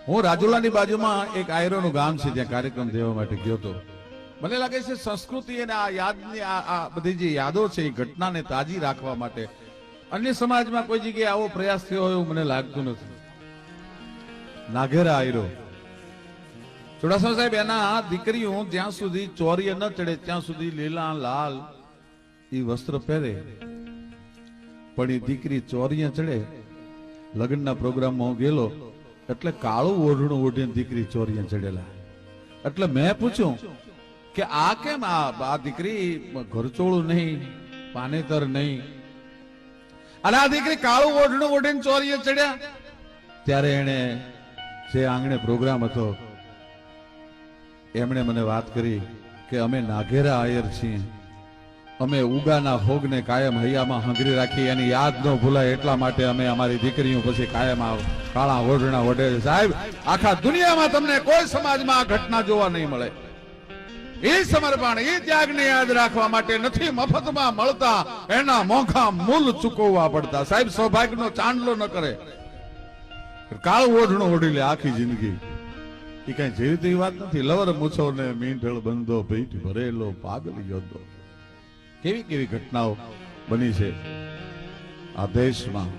હું રાજુલાની બાજુમાં એક આયરોનું ગામ છે ત્યાં કાર્યક્રમ દેવા માટે ગયો હતો. મને લાગે છે સંસ્કૃતિ અને આ યાદની આ બધી જે યાદો છે એ ઘટનાને તાજી રાખવા માટે અન્ય સમાજમાં કોઈ જગ્યાએ આવો પ્રયાસ થયો હોય એવું મને લાગતું નથી. નાઘેરા આયરો ચુડાસમા સાહેબ એના દીકરીઓ જ્યાં સુધી ચોરીએ ન ચડે ત્યાં સુધી લીલા લાલ એ વસ્ત્ર પહેરે, પણ એ દીકરી ચોરીએ ચડે લગ્નના પ્રોગ્રામમાં હું ગયેલો એટલે કાળું ઓઢણું ઓઢીને દીકરી ચોરીએ ચડેલા. એટલે મેં પૂછ્યું કે આ કેમ આ દીકરી ઘરચોળું નહીં, પાનેતર નહીં, અને આ દીકરી કાળું ઓઢણું ઓઢીને ચોરીએ ચડ્યા? ત્યારે એને જે આંગણે પ્રોગ્રામ હતો એમણે મને વાત કરી કે અમે નાઘેરા આયર છીએ, અમે ઉગાના હોગને કાયમ હૈયામાં હંગરી રાખી એની યાદ ન ભૂલાય એટલા માટે અમે અમારી દીકરીઓ પછી કાયમ કાળા ઓઢણા ઓઢે. સાહેબ, આખા દુનિયામાં તમને કોઈ સમાજમાં આ ઘટના જોવા નહીં મળે. એ સમર્પણ, એ ત્યાગને યાદ રાખવા માટે નથી મફતમાં મળતા, એના મોંઘા મૂલ ચૂકવવા પડતા. સાહેબ, સૌભાગ્યનો ચાંદલો ન કરે, કાળું ઓઢણું ઓઢી લે આખી જિંદગી. એ કઈ જેવી તેવી વાત નથી. લવર મૂછો ને મીંઢળ બંધો પીઠ ભરેલો પાગલ યોદ્ધો. કેવી કેવી ઘટનાઓ બની છે આ દેશમાં.